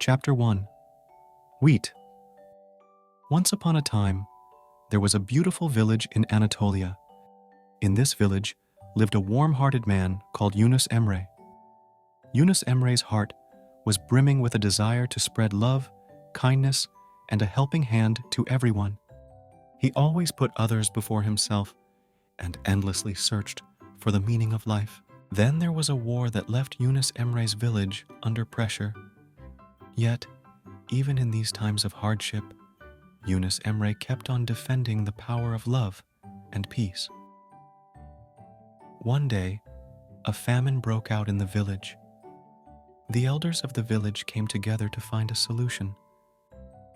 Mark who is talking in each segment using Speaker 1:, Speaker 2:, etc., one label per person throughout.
Speaker 1: Chapter 1. Wheat. Once upon a time, there was a beautiful village in Anatolia. In this village lived a warm-hearted man called Yunus Emre. Yunus Emre's heart was brimming with a desire to spread love, kindness, and a helping hand to everyone. He always put others before himself and endlessly searched for the meaning of life. Then there was a war that left Yunus Emre's village under pressure. Yet, even in these times of hardship, Yunus Emre kept on defending the power of love and peace. One day, a famine broke out in the village. The elders of the village came together to find a solution.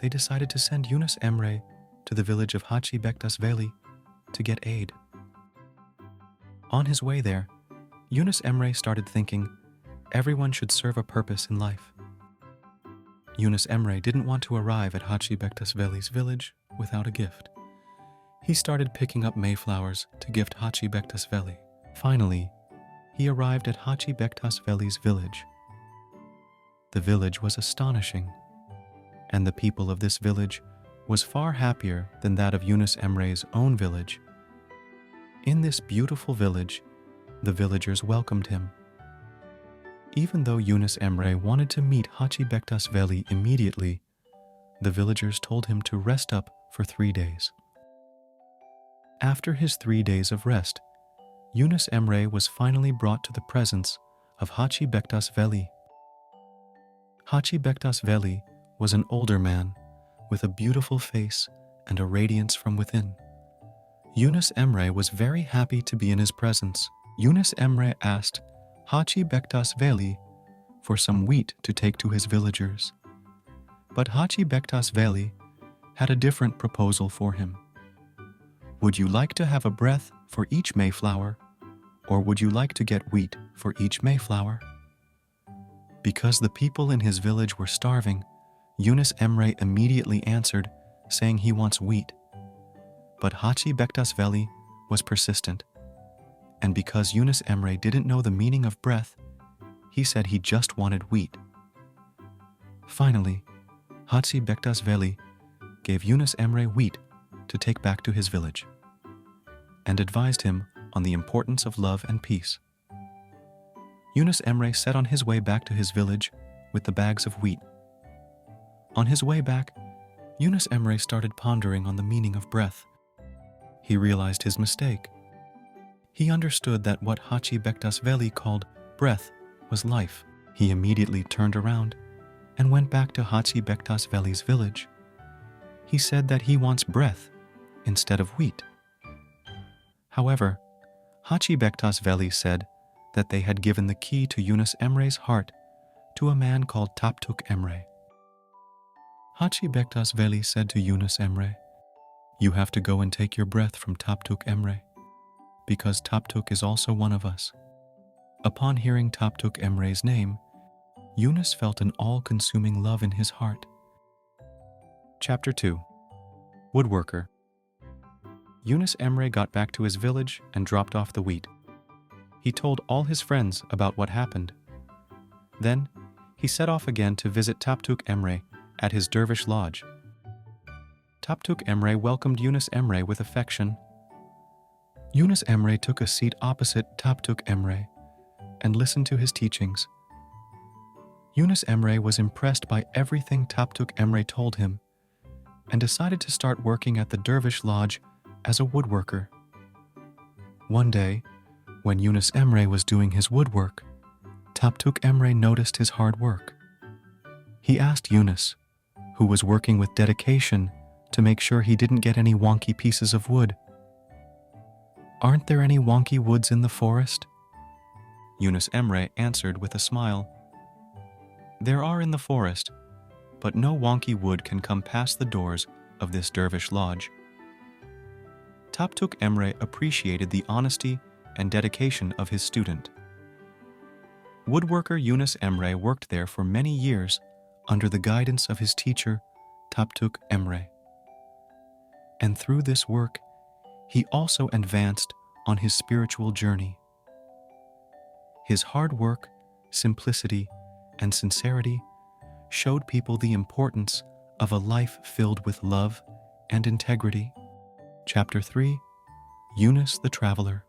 Speaker 1: They decided to send Yunus Emre to the village of Hachi Bektas Veli to get aid. On his way there, Yunus Emre started thinking everyone should serve a purpose in life. Yunus Emre didn't want to arrive at Hachi Bektas Veli's village without a gift. He started picking up mayflowers to gift Hachi Bektas Veli. Finally, he arrived at Hachi Bektas Veli's village. The village was astonishing, and the people of this village was far happier than that of Yunus Emre's own village. In this beautiful village, the villagers welcomed him. Even though Yunus Emre wanted to meet Hachi Bektas Veli immediately, the villagers told him to rest up for 3 days. After his 3 days of rest, Yunus Emre was finally brought to the presence of Hachi Bektas Veli. Hachi Bektas Veli was an older man with a beautiful face and a radiance from within. Yunus Emre was very happy to be in his presence. Yunus Emre asked Hachi Bektas Veli for some wheat to take to his villagers. But Hachi Bektas Veli had a different proposal for him. Would you like to have a breath for each mayflower, or would you like to get wheat for each mayflower? Because the people in his village were starving, Yunus Emre immediately answered, saying he wants wheat. But Hachi Bektas Veli was persistent, and because Yunus Emre didn't know the meaning of breath, he said he just wanted wheat. Finally, Hachi Bektas Veli gave Yunus Emre wheat to take back to his village, and advised him on the importance of love and peace. Yunus Emre set on his way back to his village with the bags of wheat. On his way back, Yunus Emre started pondering on the meaning of breath. He realized his mistake. He understood that what Hachi Bektas Veli called breath was life. He immediately turned around and went back to Hachi Bektas Veli's village. He said that he wants breath instead of wheat. However, Hachi Bektas Veli said that they had given the key to Yunus Emre's heart to a man called Taptuk Emre. Hachi Bektas Veli said to Yunus Emre, "You have to go and take your breath from Taptuk Emre, because Taptuk is also one of us." Upon hearing Taptuk Emre's name, Yunus felt an all-consuming love in his heart. Chapter 2. Woodworker. Yunus Emre got back to his village and dropped off the wheat. He told all his friends about what happened. Then, he set off again to visit Taptuk Emre at his dervish lodge. Taptuk Emre welcomed Yunus Emre with affection. Yunus Emre took a seat opposite Taptuk Emre and listened to his teachings. Yunus Emre was impressed by everything Taptuk Emre told him and decided to start working at the dervish lodge as a woodworker. One day, when Yunus Emre was doing his woodwork, Taptuk Emre noticed his hard work. He asked Yunus, who was working with dedication to make sure he didn't get any wonky pieces of wood, "Aren't there any wonky woods in the forest?" Yunus Emre answered with a smile, "There are in the forest, but no wonky wood can come past the doors of this dervish lodge." Taptuk Emre appreciated the honesty and dedication of his student. Woodworker Yunus Emre worked there for many years under the guidance of his teacher, Taptuk Emre. And through this work, he also advanced on his spiritual journey. His hard work, simplicity, and sincerity showed people the importance of a life filled with love and integrity. Chapter 3. Yunus the Traveler.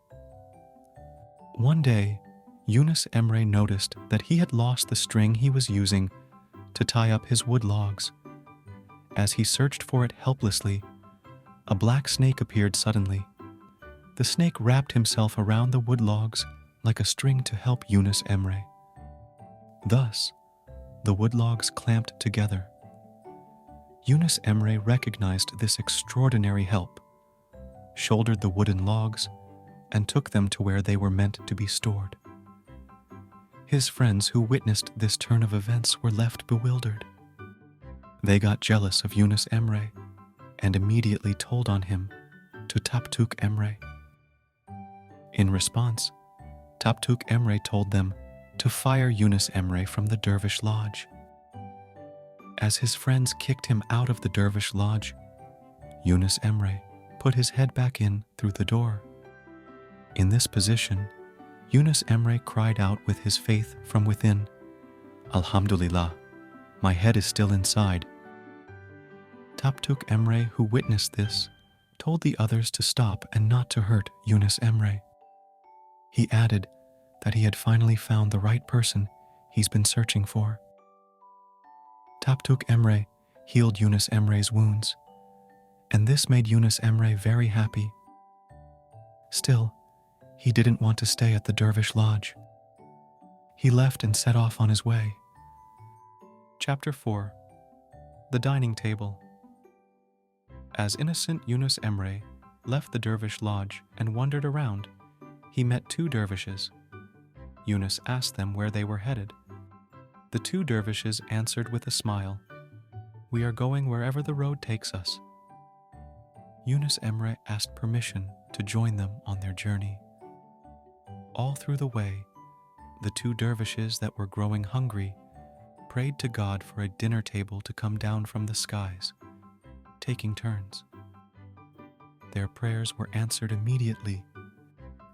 Speaker 1: One day, Yunus Emre noticed that he had lost the string he was using to tie up his wood logs. As he searched for it helplessly, a black snake appeared suddenly. The snake wrapped himself around the wood logs like a string to help Yunus Emre. Thus, the wood logs clamped together. Yunus Emre recognized this extraordinary help, shouldered the wooden logs, and took them to where they were meant to be stored. His friends who witnessed this turn of events were left bewildered. They got jealous of Yunus Emre and immediately told on him to Tapduk Emre. In response, Tapduk Emre told them to fire Yunus Emre from the Dervish Lodge. As his friends kicked him out of the Dervish Lodge, Yunus Emre put his head back in through the door. In this position, Yunus Emre cried out with his faith from within, "Alhamdulillah, my head is still inside." Tapduk Emre, who witnessed this, told the others to stop and not to hurt Yunus Emre. He added that he had finally found the right person he's been searching for. Tapduk Emre healed Yunus Emre's wounds, and this made Yunus Emre very happy. Still, he didn't want to stay at the Dervish Lodge. He left and set off on his way. Chapter 4. The Dining Table. As innocent Yunus Emre left the Dervish Lodge and wandered around, he met two dervishes. Yunus asked them where they were headed. The two dervishes answered with a smile, "We are going wherever the road takes us." Yunus Emre asked permission to join them on their journey. All through the way, the two dervishes that were growing hungry prayed to God for a dinner table to come down from the skies, taking turns. Their prayers were answered immediately,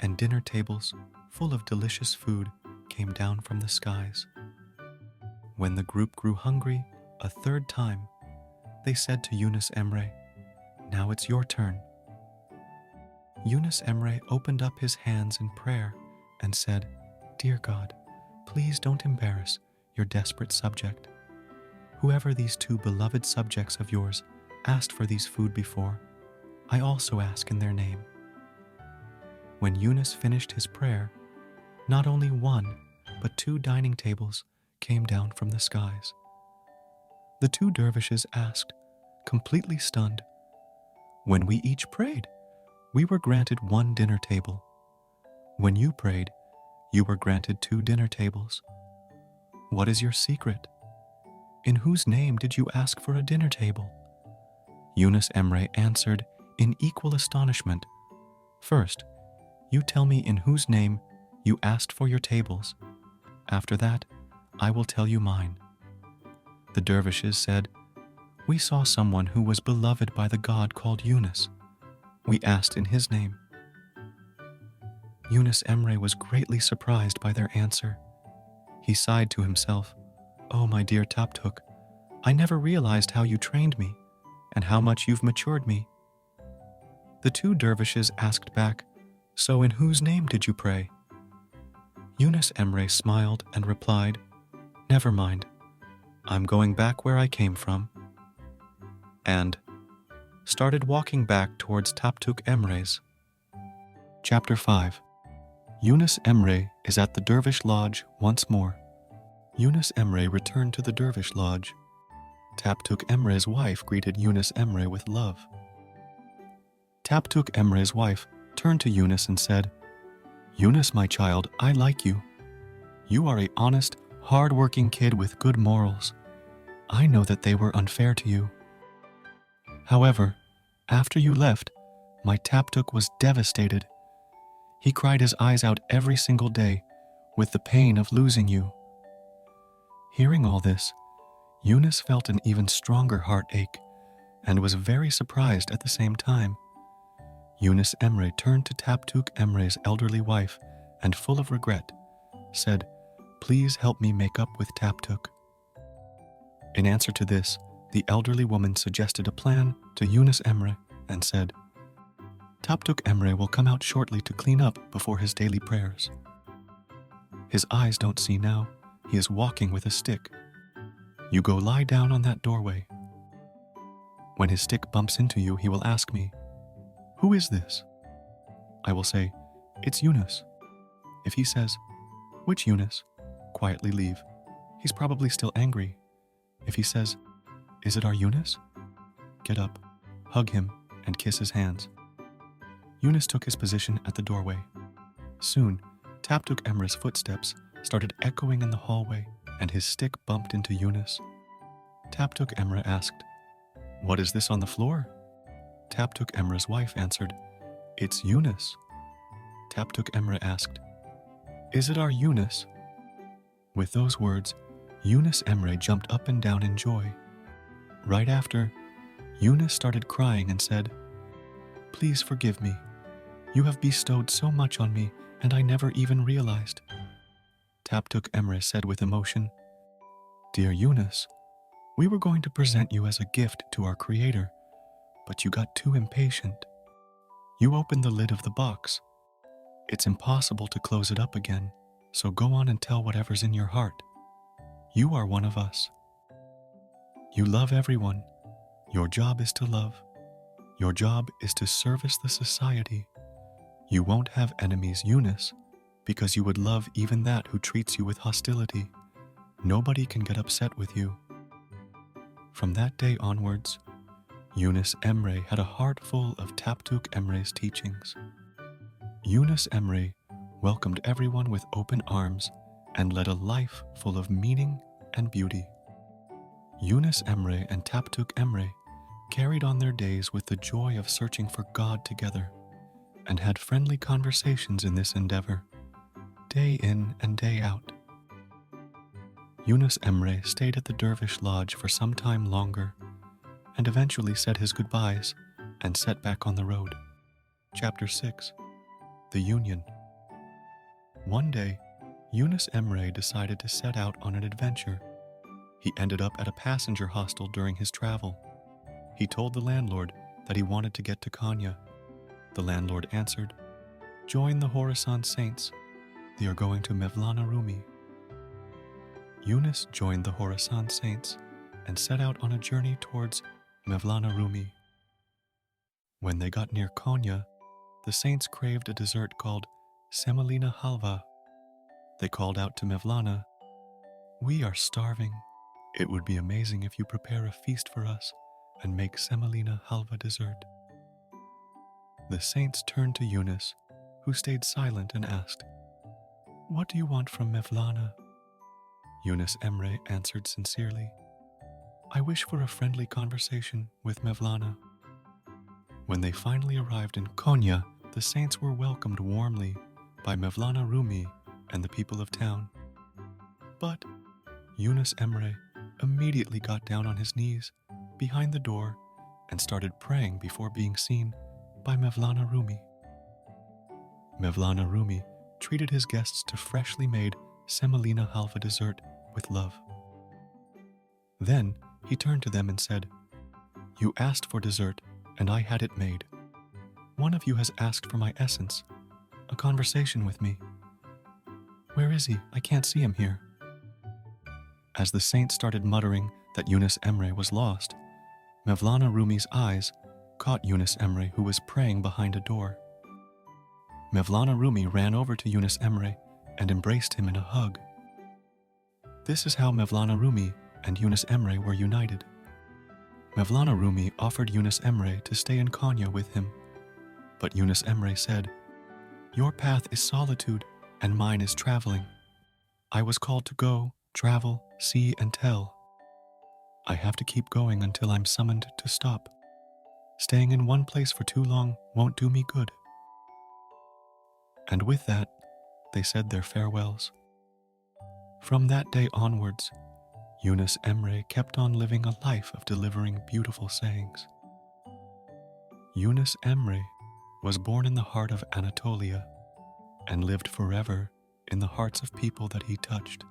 Speaker 1: and dinner tables full of delicious food came down from the skies. When the group grew hungry a third time, they said to Yunus Emre, "Now it's your turn." Yunus Emre opened up his hands in prayer and said, "Dear God, please don't embarrass your desperate subject. Whoever these two beloved subjects of yours asked for these food before, I also ask in their name." When Yunus finished his prayer, not only one, but two dining tables came down from the skies. The two dervishes asked, completely stunned, "When we each prayed, we were granted one dinner table. When you prayed, you were granted two dinner tables. What is your secret? In whose name did you ask for a dinner table?" Yunus Emre answered in equal astonishment, "First, you tell me in whose name you asked for your tables. After that, I will tell you mine." The dervishes said, "We saw someone who was beloved by the god called Yunus. We asked in his name." Yunus Emre was greatly surprised by their answer. He sighed to himself, "Oh, my dear Tapduk, I never realized how you trained me and how much you've matured me." The two dervishes asked back, "So in whose name did you pray?" Yunus Emre smiled and replied, "Never mind. I'm going back where I came from," and started walking back towards Tapduk Emre's. Chapter 5. Yunus Emre is at the Dervish Lodge once more. Yunus Emre returned to the Dervish Lodge. Tapduk Emre's wife greeted Yunus Emre with love. Tapduk Emre's wife turned to Yunus and said, "Yunus, my child, I like you. You are an honest, hard-working kid with good morals. I know that they were unfair to you. However, after you left, my Tapduk was devastated. He cried his eyes out every single day with the pain of losing you." Hearing all this, Yunus felt an even stronger heartache and was very surprised at the same time. Yunus Emre turned to Tapduk Emre's elderly wife and, full of regret, said, "Please help me make up with Tapduk." In answer to this, the elderly woman suggested a plan to Yunus Emre and said, "Tapduk Emre will come out shortly to clean up before his daily prayers. His eyes don't see now, he is walking with a stick. You go lie down on that doorway. When his stick bumps into you, he will ask me, 'Who is this?' I will say, 'It's Yunus.' If he says, 'Which Yunus?' quietly leave. He's probably still angry. If he says, 'Is it our Yunus?' get up, hug him, and kiss his hands." Yunus took his position at the doorway. Soon, Tapduk Emre's footsteps started echoing in the hallway, and his stick bumped into Yunus. Tapduk Emre asked, "What is this on the floor?" Tapduk Emre's wife answered, "It's Yunus." Tapduk Emre asked, "Is it our Yunus?" With those words, Yunus Emre jumped up and down in joy. Right after, Yunus started crying and said, "Please forgive me. You have bestowed so much on me, and I never even realized." Tapduk Emre said with emotion, "Dear Yunus, we were going to present you as a gift to our Creator, but you got too impatient. You opened the lid of the box. It's impossible to close it up again, so go on and tell whatever's in your heart. You are one of us. You love everyone. Your job is to love. Your job is to service the society. You won't have enemies, Yunus, because you would love even that who treats you with hostility. Nobody can get upset with you." From that day onwards, Yunus Emre had a heart full of Tapduk Emre's teachings. Yunus Emre welcomed everyone with open arms and led a life full of meaning and beauty. Yunus Emre and Tapduk Emre carried on their days with the joy of searching for God together and had friendly conversations in this endeavor, day in and day out. Yunus Emre stayed at the Dervish Lodge for some time longer and eventually said his goodbyes and set back on the road. Chapter 6. The Union. One day, Yunus Emre decided to set out on an adventure. He ended up at a passenger hostel during his travel. He told the landlord that he wanted to get to Konya. The landlord answered, "Join the Khorasan Saints. They are going to Mevlana Rumi." Yunus joined the Khorasan Saints and set out on a journey towards Mevlana Rumi. When they got near Konya, the saints craved a dessert called semolina halva. They called out to Mevlana, "We are starving. It would be amazing if you prepare a feast for us and make semolina halva dessert." The saints turned to Yunus, who stayed silent and asked, "What do you want from Mevlana?" Yunus Emre answered sincerely, "I wish for a friendly conversation with Mevlana." When they finally arrived in Konya, the saints were welcomed warmly by Mevlana Rumi and the people of town. But Yunus Emre immediately got down on his knees behind the door and started praying before being seen by Mevlana Rumi. Mevlana Rumi treated his guests to freshly made semolina halva dessert with love. Then he turned to them and said, "You asked for dessert, and I had it made. One of you has asked for my essence, a conversation with me. Where is he? I can't see him here." As the saints started muttering that Yunus Emre was lost, Mevlana Rumi's eyes caught Yunus Emre, who was praying behind a door. Mevlana Rumi ran over to Yunus Emre and embraced him in a hug. This is how Mevlana Rumi and Yunus Emre were united. Mevlana Rumi offered Yunus Emre to stay in Konya with him, but Yunus Emre said, "Your path is solitude and mine is traveling. I was called to go, travel, see, and tell. I have to keep going until I'm summoned to stop. Staying in one place for too long won't do me good." And with that, they said their farewells. From that day onwards, Yunus Emre kept on living a life of delivering beautiful sayings. Yunus Emre was born in the heart of Anatolia and lived forever in the hearts of people that he touched.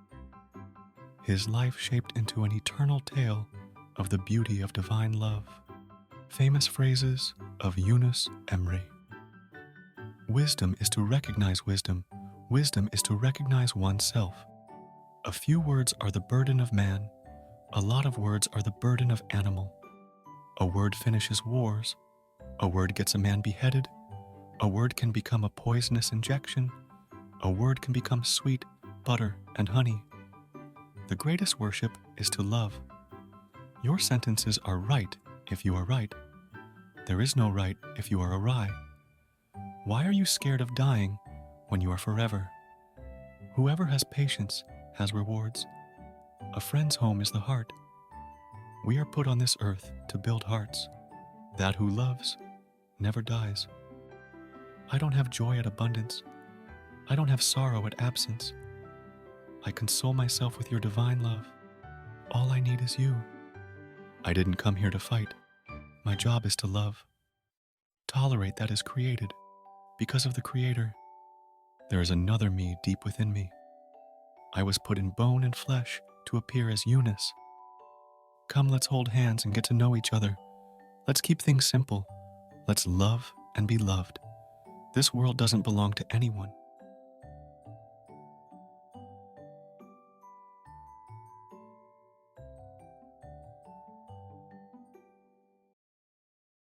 Speaker 1: his life shaped into an eternal tale of the beauty of divine love. Famous phrases of Yunus Emre. Wisdom is to recognize wisdom. Wisdom is to recognize oneself. A few words are the burden of man. A lot of words are the burden of animal. A word finishes wars. A word gets a man beheaded. A word can become a poisonous injection. A word can become sweet, butter, and honey. The greatest worship is to love. Your sentences are right if you are right. There is no right if you are awry. Why are you scared of dying when you are forever? Whoever has patience has rewards. A friend's home is the heart. We are put on this earth to build hearts. That who loves never dies. I don't have joy at abundance. I don't have sorrow at absence. I console myself with your divine love. All I need is you. I didn't come here to fight. My job is to love. Tolerate that is created. Because of the Creator, there is another me deep within me. I was put in bone and flesh to appear as Yunus. Come, let's hold hands and get to know each other. Let's keep things simple. Let's love and be loved. This world doesn't belong to anyone.